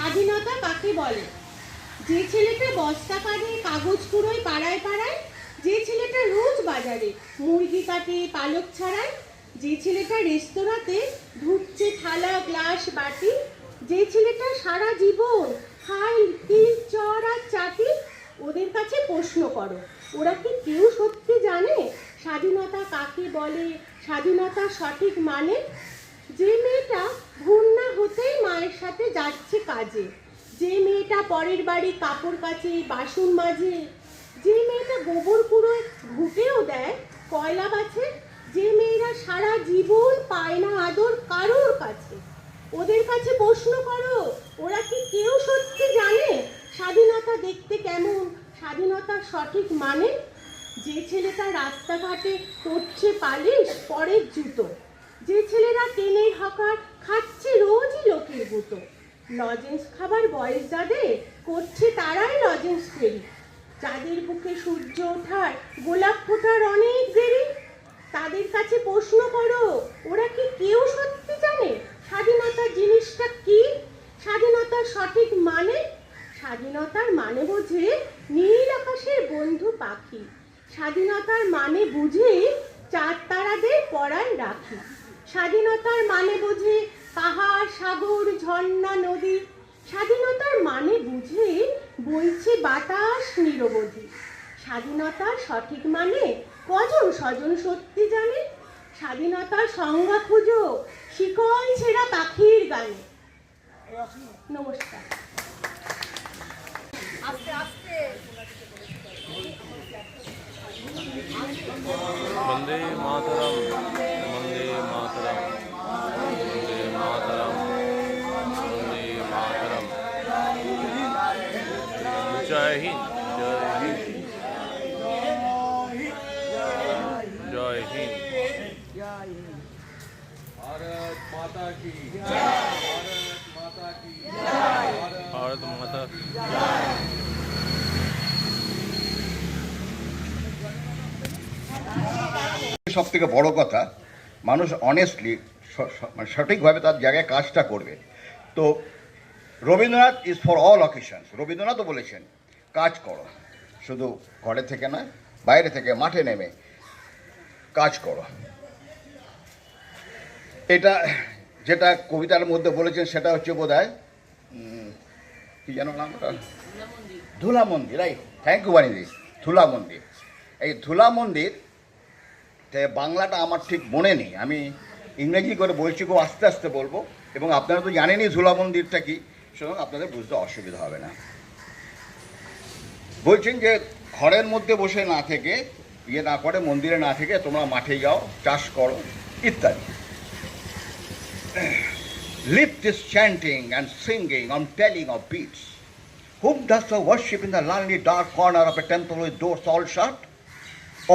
স্বাধীনতা কাকে বলে? যে ছেলেটা বস্তা কাঁধে কাগজ কুড়োয় পাড়ায় পাড়ায়, যে ছেলেটা রোজ বাজারে মুরগি কাটে পালক ছাড়ায়, যে ছেলেটা রেস্তোরাঁতে ধুচ্ছে থালা গ্লাস বাটি, যে ছেলেটা সারা জীবন খায় তিল চর আর চাটি, ওদের কাছে প্রশ্ন করো, ওরা কি কেউ সত্যি জানে স্বাধীনতা কাকে বলে, স্বাধীনতার সঠিক মানে? যে মেয়েটা ভুল না হতেই মায়ের সাথে যাচ্ছে কাজে, যে মেয়েটা পরের বাড়ি কাপড় কাচে বাসন মাজে, যে মেয়েটা গোবর কুড়োয় ঘুঁটেও দেয় কয়লা বাছে, যে মেয়েরা সারা জীবন পায় না আদর কারোর কাছে, ওদের কাছে প্রশ্ন করো, ওরা কি কেউ সত্যি জানে স্বাধীনতা দেখতে কেমন, স্বাধীনতার সঠিক মানে? যে ছেলেটা রাস্তাঘাটে করছে পালিশ পরের জুতো, যে ছেলেরা ট্রেনের হকার খাচ্ছে রোজই লোকের গুঁতো, লজেন্স খাবার বয়স যাদের করছে তারাই লজেন্স ফেরি, যাদের বুকে সূর্য ওঠার গোলাপ ফোটার অনেক দেরি, তাদের কাছে প্রশ্ন করো, ওরা কি কেউ সত্যি জানে স্বাধীনতার জিনিসটা কি, স্বাধীনতার সঠিক মানে? স্বাধীনতার মানে বোঝে নীল আকাশের বন্ধু পাখি, স্বাধীনতার মানে বুঝে চার তারাদের পরায় রাখি, স্বাধীনতার মানে বুঝে পাহাড় সাগর ঝর্ণা নদী, স্বাধীনতার মানে বুঝে বইছে বাতাস নিরবধি, স্বাধীনতার সঠিক মানে কজন স্বজন সত্যি জানে? স্বাধীনতার সংজ্ঞা খুঁজো শিকল ছেঁড়া পাখির গানে। নমস্কার। वंदे मातरम, वंदे मातरम, वंदे मातरम, वंदे मातरम। जय हिंद, जय हिंद, जय हिंद। भारत माता की जय, भारत माता की जय, भारत माता সব থেকে বড় কথা, মানুষ অনেস্টলি সঠিকভাবে তার জায়গায় কাজটা করবে। তো Rabindranath is for all occasions. রবীন্দ্রনাথও বলেছেন কাজ করো, শুধু ঘরে থেকে নয়, বাইরে থেকে মাঠে নেমে কাজ করো। এটা যেটা কবিতার মধ্যে বলেছেন সেটা হচ্ছে বোধহয় কি যেন নামটা, ধুলা মন্দির, রাইট, থ্যাংক ইউ বাণীদি। ধুলা মন্দির, এই ধুলা মন্দির বাংলাটা আমার ঠিক মনে নেই, আমি ইংরেজি করে বলছি, খুব আস্তে আস্তে বলবো, এবং আপনারা তো জানেনই ধুলা মন্দিরটা কি, সুতরাং আপনাদের বুঝতে অসুবিধা হবে না। বলছেন যে ঘরের মধ্যে বসে না থেকে, ইয়ে না করে, মন্দিরে না থেকে তোমরা মাঠে যাও, চাষ করো ইত্যাদি। Live this chanting and singing on telling of beats. Whom dost thou worship in the lonely dark corner of a temple with doors all shut?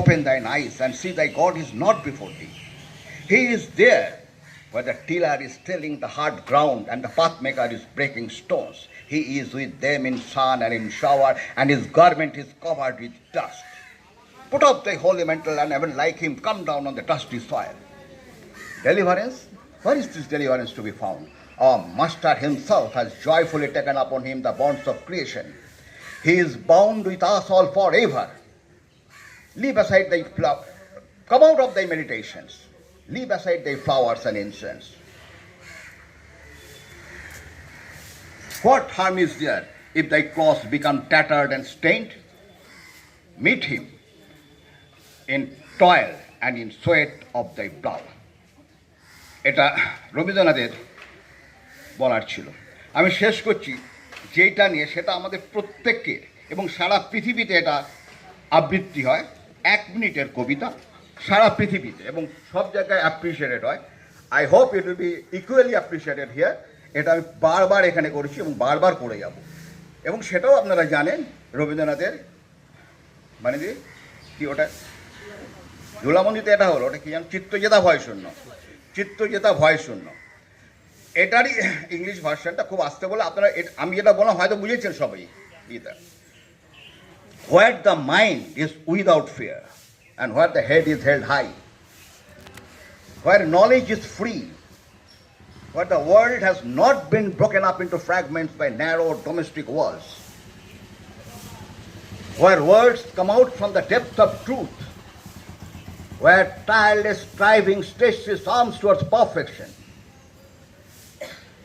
Open thine eyes and see thy God is not before thee. He is there where the tiller is tilling the hard ground and the pathmaker is breaking stones. He is with them in sun and in shower, and his garment is covered with dust. Put off thy holy mantle, and even like him come down on the dusty soil. Deliverance? Where is this deliverance to be found? Our Master himself has joyfully taken upon him the bonds of creation. He is bound with us all forever. Leave aside thy come out of thy meditations. Leave aside thy flowers and incense. What harm is there if thy clothes become tattered and stained? Meet him in toil and in sweat of thy brow. এটা রবীন্দ্রনাথের বলার ছিল। আমি শেষ করছি যেটা নিয়ে, সেটা আমাদের প্রত্যেককে এবং সারা পৃথিবীতে এটা আবৃত্তি হয়, 1 মিনিটের কবিতা সারা পৃথিবীতে, এবং সব জায়গায় অ্যাপ্রিসিয়েটেড হয়। I hope it will be equally appreciated here. এটা আমি বারবার এখানে করেছি এবং বারবার করে যাব, এবং সেটাও আপনারা জানেন রবীন্দ্রনাথের, মানে কি ওটা ধুলামন্দিতে এটা হলো, ওটা কি জান, চিত্তজেতা ভয় শূন্য, চিত্তজেতা ভয় শূন্য। এটারই ইংলিশ ভার্সনটা খুব আসতে বলে আপনারা, আমি যেটা বললাম হয়তো বুঝেছেন সবাই। এটা where the mind is without fear and where the head is held high, where knowledge is free where the world has not been broken up into fragments by narrow domestic walls, where words come out from the depth of truth, where tireless striving stretches its arms towards perfection,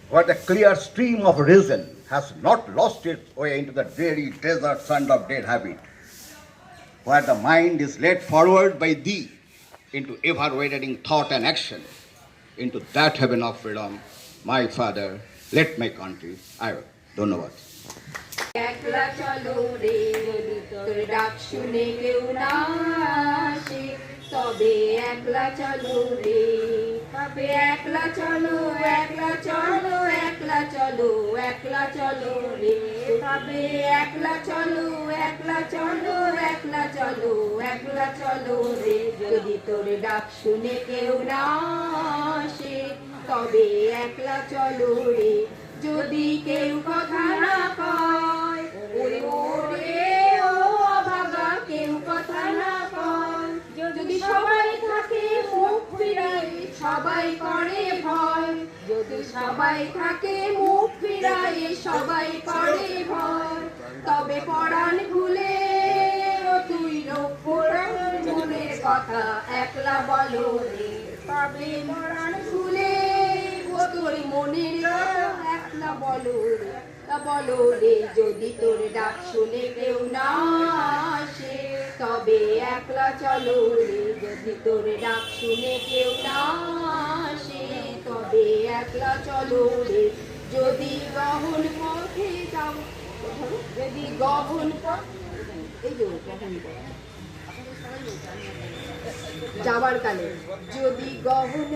where the clear stream of reason has not lost its way into the dreary desert sand of dead habit, where the mind is led forward by thee into ever-widening thought and action, into that heaven of freedom, my Father, let my country, I will. ধন্যবাদ। একলা চলো রে যদি তোর ডাক শুনে কেউ না আসে তবে একলা চলো রে তবে একলা চলো একলা চলো একলা চলো একলা চলো রে তবে একলা চলো একলা চলো একলা চলো একলা চলো রে যদি তোর ডাক শুনে কেউ না আসে তবে একলা চলো রে যদি কেউ কথা না কয় ওরে ওরে ও অভাগা কেউ কথা না কয় যদি সবাই থাকে মুখ ফিরায় সবাই করে ভয় যদি সবাই থাকে মুখ ফিরায় সবাই করে ভয় তবে পরাণ খুলে ও তুই লোকপুরাণ মনের কথা একলা বলো রে তবে পরাণ খুলে ও তোর মনের কথা একলা বলো রে বলো রে যদি তোর ডাক শুনে কেউ না আসে তবে একলা চলো রে যদি তোর ডাক শুনে কেউ না আসে তবে একলা চলো রে যদি গহন পথে যাও যদি গহন পথ এই যে গহন পথ যাবার কালে যদি গহন